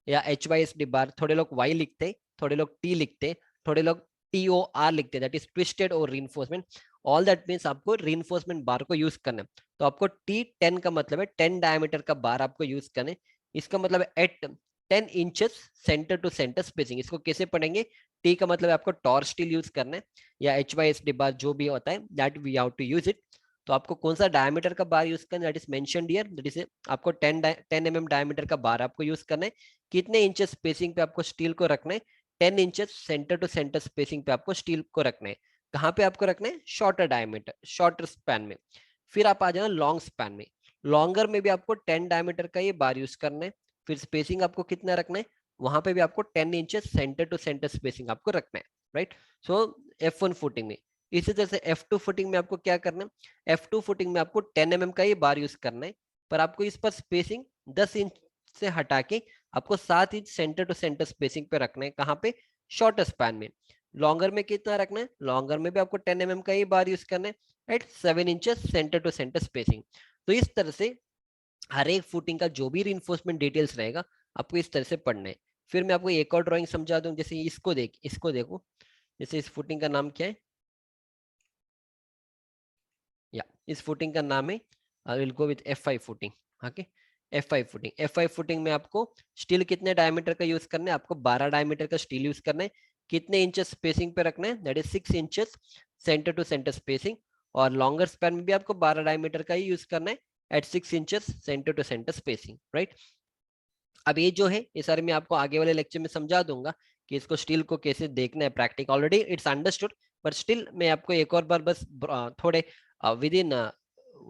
या HYSD बार। थोड़े लोग वाई लिखते हैं, थोड़े लोग टी लिखते हैं, थोड़े लोग TOR लिखते हैं, दैट इज ट्विस्टेड और रीइंफोर्समेंट। ऑल दैट मीन्स आपको रीइंफोर्समेंट बार को यूज करना है। तो आपको T10 का मतलब है 10 डायमीटर का बार आपको यूज करना है। इसका मतलब है at 10 inches centre to centre spacing. इसको कैसे पढ़ेंगे, टी का मतलब है आपको टॉर्च स्टील यूज करना है या HYSD बार जो भी होता है, that we have to use it. तो आपको कौन सा डायमीटर का बार यूज करना है, that is mentioned here, that is आपको 10 mm डायमीटर का बार आपको यूज करना है। कितने इंचेस स्पेसिंग पे आपको स्टील को रखना है, 10 inches centre to centre spacing पे आपको स्टील को रखना है। कहाँ पे आपको रखना है, शॉर्टर डायमीटर, शॉर्टर स्पैन में। फिर आप आ जाना लॉन्ग स्पैन में। लॉन्गर में भी आपको 10 डायमीटर का ये बार यूज करना है। फिर स्पेसिंग आपको कितना रखना है, वहां पे भी आपको 10 inches centre to centre spacing आपको रखना है, राइट। सो F1 फुटिंग में। इसी तरह से F2 फुटिंग में आपको क्या करना है, F2 फुटिंग में आपको 10 mm का ये बार यूज करना है, पर आपको इस पर स्पेसिंग 10 इंच से हटा के आपको 7 inch centre to centre spacing पे रखना है। कहाँ पे, शॉर्टर स्पैन में। लॉन्गर में कितना रखना है, लॉन्गर में भी आपको 10 mm का ही बार यूज करना है, right, 7 inches centre to centre spacing. तो इस तरह से हर एक फुटिंग का जो भी रिइंफोर्समेंट डिटेल्स रहेगा आपको इस तरह से पढ़ना है। फिर मैं आपको एक और ड्राइंग समझा दूं, जैसे इसको देखो, जैसे इस फुटिंग का नाम क्या है, या इस फुटिंग का नाम है, I will go with F5 footing. Okay, F5 footing में आपको स्टील कितने डायमीटर का यूज करना है, आपको 12 डायमीटर का स्टील यूज करना है। कितने इंचेस स्पेसिंग पे रखना है, that is 6 inches centre to centre spacing. और लॉन्गर स्पैन में भी आपको 12 डायमीटर का ही यूज करना है at 6 inches centre to centre spacing, right. अब ये जो है ये सारे मैं आपको आगे वाले लेक्चर में समझा दूंगा कि इसको स्टील को कैसे देखना है practical, already it's understood, but still मैं आपको एक और बार बस थोड़े with in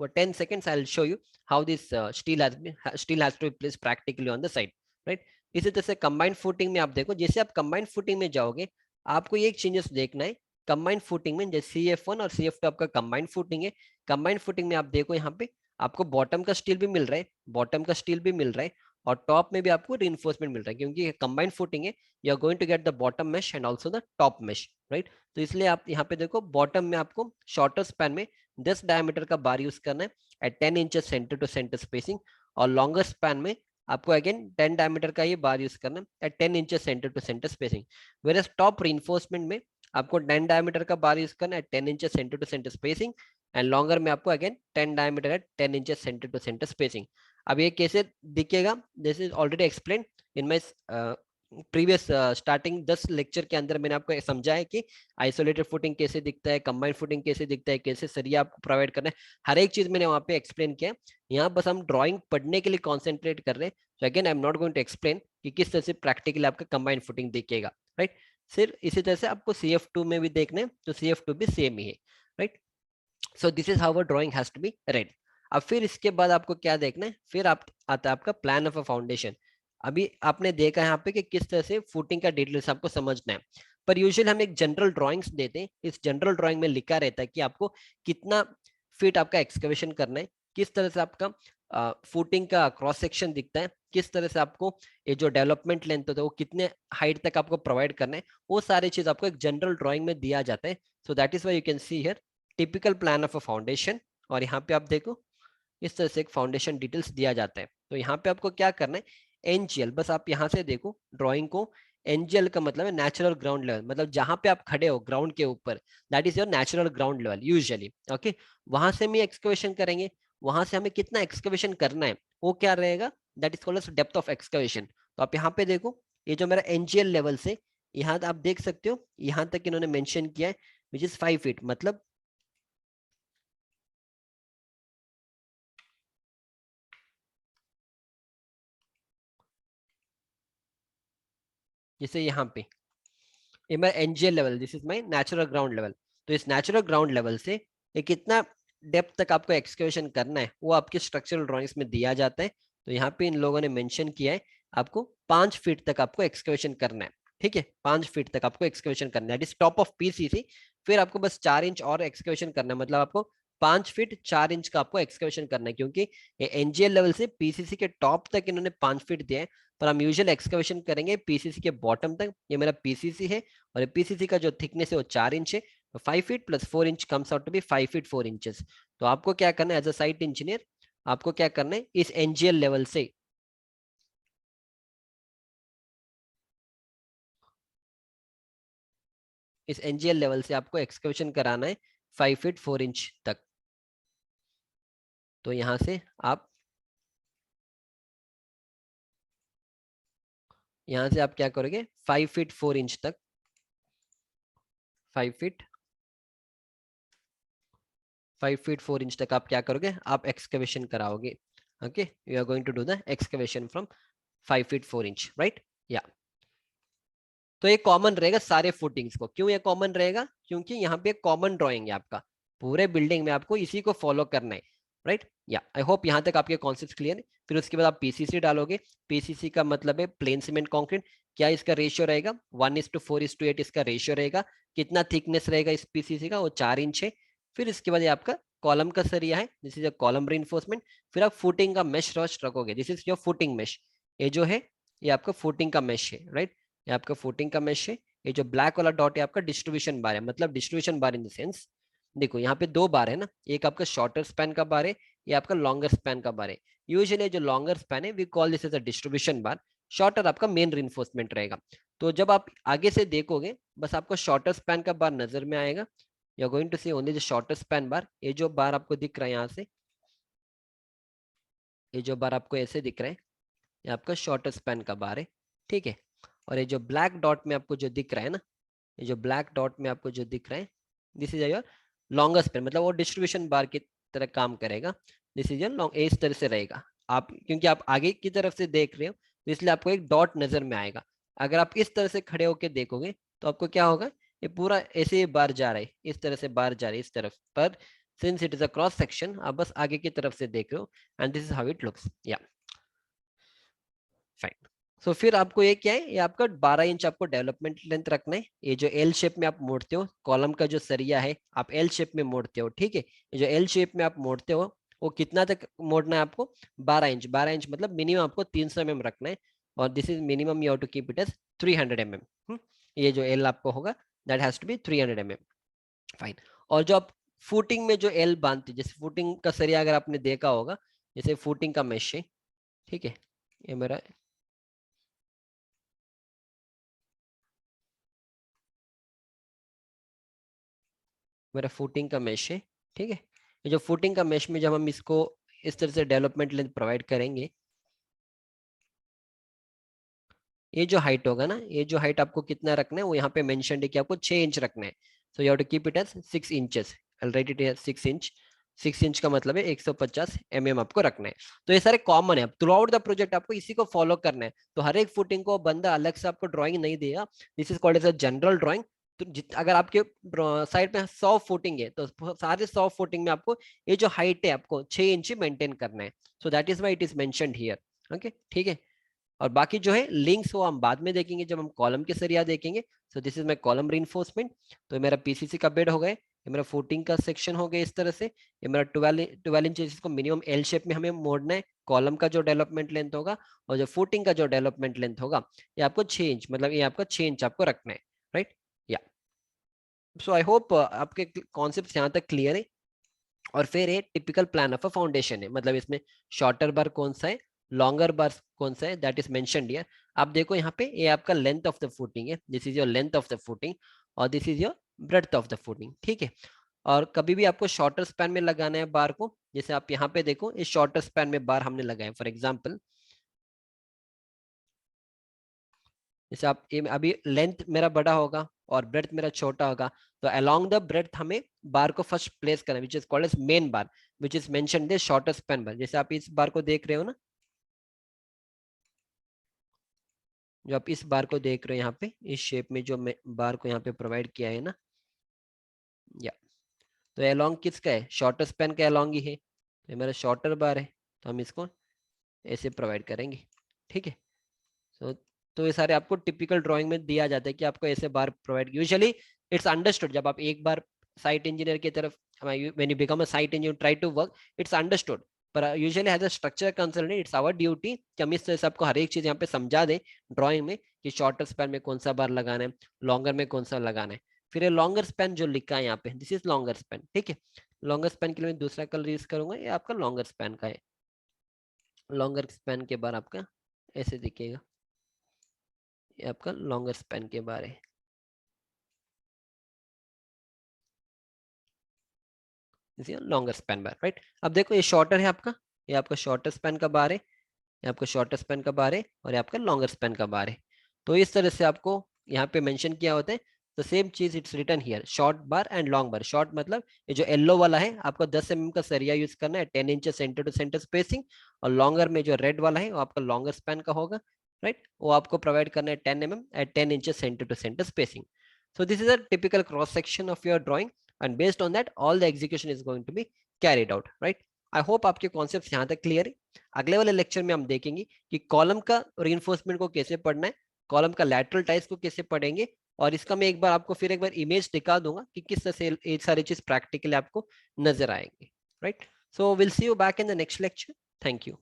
10 seconds I'll show you how this steel has to be placed practically on the side, right। इसी तरह से कंबाइंड फुटिंग में आप देखो, जैसे आप कंबाइंड फुटिंग में जाओगे आपको ये एक चेंजेस देखना है। कंबाइंड फुटिंग में जैसे CF1 और CF2 आपका कंबाइंड फुटिंग है। कंबाइंड फुटिंग में आप देखो यहाँ पे आपको बॉटम का स्टील भी मिल रहा है, बॉटम का स्टील भी मिल रहा है, और टॉप में भी आपको रिइंफोर्समेंट मिल रहा है, क्योंकि कंबाइंड फुटिंग है, you are going to get the bottom mesh and also the top mesh, right. तो इसलिए आप यहाँ पे देखो बॉटम में आपको शॉर्टर स्पैन में 10 डायमीटर का बार यूज करना है at 10 inches centre to centre spacing, और लॉन्गर स्पैन में आपको अगेन 10 डायमीटर का ये बार यूज करना है at 10 inches centre to centre spacing. Where top reinforcement में आपको 10 डायमीटर का बार यूज करना है at 10 inches centre to centre spacing, and longer में आपको again 10 diameter at 10 inches centre to centre spacing. अब ये कैसे दिखेगा, this is already explain in my previous starting 10 lecture के अंदर मैंने आपको समझा है कि आइसोलेटेड फुटिंग कैसे दिखता है, कंबाइंड फुटिंग कैसे दिखता है, कैसे सरिया आपको प्रोवाइड करना है, हर एक चीज मैंने वहां पे एक्सप्लेन किया। यहाँ बस हम ड्राइंग पढ़ने के लिए कॉन्सेंट्रेट कर रहे हैं, so again I am not going to explain, कि किस तरह से प्रैक्टिकली आपका कंबाइंड फुटिंग दिखेगा, राइट। सिर्फ इसी तरह से आपको CF2 में भी देखना है, तो CF2 भी सेम ही है, right. So this is how a drawing has to be read. अब फिर इसके बाद आपको क्या देखना है, फिर आप आता है आपका प्लान ऑफ अ फाउंडेशन। अभी आपने देखा यहाँ पे कि किस तरह से फुटिंग का डिटेल्स आपको समझना है, पर यूजुअली हम एक जनरल ड्राइंग्स देते हैं। इस जनरल ड्राइंग में लिखा रहता है कि आपको कितना फीट आपका एक्सकवेशन करना है, किस तरह से आपका फुटिंग का क्रॉस सेक्शन दिखता है, किस तरह से आपको ये जो डेवलपमेंट लेंथ होता है वो कितने हाइट तक आपको प्रोवाइड करना है, वो सारी चीज आपको एक जनरल ड्राइंग में दिया जाता है। सो that is why you can see here typical plan of a foundation. और यहाँ पे आप देखो इस तरह से एक फाउंडेशन डिटेल्स दिया जाता है। तो यहाँ पे आपको क्या करना है, एनजीएल, बस आप यहाँ से देखो ड्राइंग को, एनजीएल का मतलब है नेचुरल ग्राउंड लेवल, मतलब जहां पे आप खड़े हो ग्राउंड के ऊपर, that is your natural ground level usually, okay. वहां से हम एक्सकवेशन करेंगे, वहां से हमें कितना एक्सकवेशन करना है वो क्या रहेगा, that is called depth of excavation. तो आप यहाँ पे देखो, ये जो मेरा एनजीएल लेवल से यहाँ आप देख सकते हो, यहाँ तक इन्होंने मेंशन किया है विच इज 5 फीट, मतलब जैसे यहाँ पे ये मेरा NGL level, this is my natural ground level. तो इस नेचुरल ग्राउंड लेवल से ये कितना डेप्थ तक आपको एक्सकवेशन करना है वो आपके स्ट्रक्चरल ड्राइंग्स में दिया जाता है। तो यहाँ पे इन लोगों ने मेंशन किया है आपको 5 फीट तक आपको एक्सकवेशन करना है, ठीक है। 5 फीट तक आपको एक्सकवेशन करना है, टॉप ऑफ पीसीसी। फिर आपको बस 4 इंच और एक्सकवेशन करना है, मतलब आपको 5 फीट 4 इंच का आपको एक्सकवेशन करना है, क्योंकि ये एनजीएल लेवल से पीसीसी के टॉप तक इन्होंने 5 फीट दिया है। पर हम यूजुअल एक्सकवेशन करेंगे पीसीसी के बॉटम तक। ये मेरा पीसीसी है और पीसीसी का जो थिकनेस है वो 4 इंच है। तो 5 feet plus 4 inch comes out to be 5 feet 4 inches. तो आपको क्या करना है एज अ साइट इंजीनियर, आपको क्या करना है इस एनजीएल लेवल से, इस एनजीएल लेवल से आपको एक्सकवेशन कराना है 5 फीट 4 इंच तक। तो यहां से आप क्या करोगे 5 फीट 4 इंच तक, 5 फीट 5 फीट 4 इंच तक आप क्या करोगे, आप एक्सकवेशन कराओगे। Okay, you are going to do the excavation from 5 feet 4 inch, right. या तो ये कॉमन रहेगा सारे फुटिंग्स को। क्यों ये कॉमन रहेगा, क्योंकि यहाँ पे कॉमन ड्राइंग है आपका, पूरे बिल्डिंग में आपको इसी को फॉलो करना है, राइट। या आई होप यहाँ तक आपके कॉन्सेप्ट क्लियर है। फिर उसके बाद आप पीसीसी डालोगे, पीसीसी का मतलब है प्लेन सीमेंट कॉन्क्रीट। क्या इसका रेशियो रहेगा, 1:4:8 इसका रेशियो रहेगा। कितना थिकनेस रहेगा इस पीसीसी का, वो 4 इंच है। फिर इसके बाद ये आपका कॉलम का सरिया है, this is a column reinforcement. फिर आप फुटिंग का मेश रॉच रखोगे, this is your footing mesh. ये जो है ये आपका फुटिंग का मेश है, राइट। ये आपका फुटिंग का मेश है। ये जो ब्लैक वाला डॉट है आपका डिस्ट्रीब्यूशन बार है, मतलब distribution bar in the sense, देखो यहाँ पे दो बार है ना, एक आपका शॉर्टर स्पैन का बार है, ये आपका लॉन्गर स्पैन का बार है। यूजुअली जो लॉन्गर स्पैन है we call this as a distribution bar, shorter आपका मेन रिइंफोर्समेंट रहेगा। तो जब आप आगे से देखोगे बस आपको शॉर्टर स्पैन का बार नजर में आएगा, you are going to see only the shorter span bar. ये जो बार आपको दिख रहा है यहाँ से, ये जो बार आपको ऐसे दिख रहा है, ये आपका शॉर्टर स्पैन का बार है, ठीक है। और ये जो ब्लैक डॉट में आपको जो दिख रहा है ना, ये जो ब्लैक डॉट में आपको जो दिख रहा है, this is your longer span, मतलब वो डिस्ट्रीब्यूशन बार की तरह काम करेगा। दिस इज योर लॉन्ग, इस तरह से रहेगा। आप क्योंकि आप आगे की तरफ से देख रहे हो तो इसलिए आपको एक डॉट नजर में आएगा। अगर आप इस तरह से खड़े होकर देखोगे तो आपको क्या होगा, ये पूरा ऐसे ही बार जा रहा है, इस तरह से बार जा रही है इस तरफ पर। Since it is a cross section, आप बस आगे की तरफ से देख रहे हो, and this is how it looks. या फाइन। सो फिर आपको ये क्या है, ये आपका 12 इंच आपको डेवलपमेंट लेंथ रखना है। ये जो एल शेप में आप मोड़ते हो, कॉलम का जो सरिया है आप एल शेप में मोड़ते हो, ठीक है। ये जो एल शेप में आप मोड़ते हो वो कितना तक मोड़ना है आपको, 12 इंच। 12 इंच मतलब मिनिमम आपको 300 mm रखना है, और this is minimum you have to keep it as 300 mm। ये जो एल आपको होगा that has to be 300 mm, fine. और जो आप फुटिंग में जो एल बांधते, जैसे फुटिंग का सरिया अगर आपने देखा होगा, जैसे फुटिंग का मेश है, ठीक है। ये मेरा मेरा फुटिंग का मेश है, ठीक है। ये जो फुटिंग का मेश में जब हम इसको इस तरह से डेवलपमेंट लेंथ प्रोवाइड करेंगे, ये जो हाइट होगा ना, ये जो हाइट आपको कितना रखना है वो यहाँ पे मेंशन है कि आपको 6 इंच रखना है। So you have to keep it as 6 inches, I will write it as 6 inch. 6 inch का मतलब है 150 mm आपको रखना है। तो ये सारे कॉमन है, थ्रू आउट द प्रोजेक्ट आपको इसी को फॉलो करना है। तो हर एक फुटिंग को बंदा अलग से आपको ड्राइंग नहीं देगा, this is called as a general drawing. तो अगर आपके साइड पे 100 फुटिंग है तो सारे 100 फुटिंग में आपको ये जो हाइट है आपको 6 इंच मेंटेन करना है। सो that is why it is mentioned here. Okay ठीक है। और बाकी जो है लिंक्स वो हम बाद में देखेंगे जब हम कॉलम के सरिया देखेंगे। सो this is my column reinforcement. तो मेरा पीसीसी का बेड हो गए, ये मेरा फुटिंग का सेक्शन हो गया इस तरह से। ये मेरा 12 इंच इसको मिनिमम एल शेप में हमें मोड़ना है। कॉलम का जो डेवलपमेंट लेंथ होगा और जो फुटिंग का जो डेवलपमेंट लेंथ होगा ये आपको 6 इंच, मतलब ये आपका 6 इंच आपको रखना है, राइट। या सो आई होप आपके कॉन्सेप्ट यहाँ तक क्लियर है। और फिर ये typical plan of a foundation है, मतलब इसमें शॉर्टर बार कौन सा है, लॉन्गर बार कौन सा है, दैट इज मेंशनड हियर। आप देखो यहाँ पे ये आपका लेंथ ऑफ द फुटिंग है, this is your length of the footing, और this is your breadth of the footing, ठीक है। और कभी भी आपको शॉर्टर स्पैन में लगाना है बार को, जैसे आप यहाँ पे देखो इस शॉर्टर स्पैन में बार हमने लगाया, फॉर एग्जाम्पल जैसे आप अभी लेंथ मेरा बड़ा होगा और ब्रेड्थ मेरा छोटा होगा, तो अलोंग द ब्रेड्थ हमें बार को फर्स्ट प्लेस करना, which is called as main bar, which is mentioned the shorter span bar. जैसे आप इस बार को देख रहे हो ना, जो आप इस बार को देख रहे हो यहाँ पे इस शेप में जो बार को यहाँ पे प्रोवाइड किया है ना, या तो अलोंग किसका है, शॉर्टर स्पैन के अलोंग ही है, तो ये मेरा शॉर्टर बार है, तो हम इसको ऐसे प्रोवाइड करेंगे, ठीक है। तो ये सारे आपको टिपिकल ड्राइंग में दिया जाता है कि आपको ऐसे bar provide, usually it's understood जब आप एक बार साइट इंजीनियर की तरफ, when you become a site engineer try to work, it's understood. पर usually as a structure consultant it's our duty कि हम इस तरह से आपको हर एक चीज यहाँ पे समझा दें ड्राइंग में कि शॉर्टर स्पैन में कौन सा बार लगाना है, लॉन्गर में कौन सा लगाना है। फिर ये लॉन्गर स्पैन जो लिखा है यहाँ पे, दिस इज लॉन्गर स्पैन, ठीक है। लॉन्गर स्पैन के लिए मैं दूसरा कलर यूज करूंगा, ये आपका लॉन्गर स्पैन का है। लॉन्गर स्पैन के बार आपका ऐसे दिखेगा, ये आपका लॉन्गर स्पैन के बारे है। लॉन्गर स्पैन बार, राइट। अब देखो ये शॉर्टर है आपका, ये आपका शॉर्टर स्पैन का बार है, ये आपका शॉर्टर स्पैन का बार है, और ये आपका लॉन्गर स्पैन का बार है। तो इस तरह से आपको यहाँ पे मेंशन किया होता है। तो सेम चीज it's written here, short bar and long bar. Short मतलब ये जो येलो वाला है आपको 10 mm का सरिया यूज करना है, 10 inch centre to centre spacing. और लॉन्गर में जो रेड वाला है वो आपका लॉन्गर स्पैन का होगा, राइट। वो आपको प्रोवाइड करना है 10 mm at 10 inch centre to centre spacing. So this is a typical cross section of your drawing, and based on that all the execution is going to be carried out, right? I hope आपके कॉन्सेप्ट यहाँ तक क्लियर है। अगले वाले लेक्चर में हम देखेंगे कि कॉलम का रीइंफोर्समेंट को कैसे पढ़ना है, कॉलम का लैटरल टाइज को कैसे पढ़ेंगे, और इसका मैं एक बार आपको फिर एक बार इमेज दिखा दूंगा कि किस तरह से ये सारी चीज प्रैक्टिकली आपको नजर आएंगे, right. So will see you back in the next lecture. Thank you.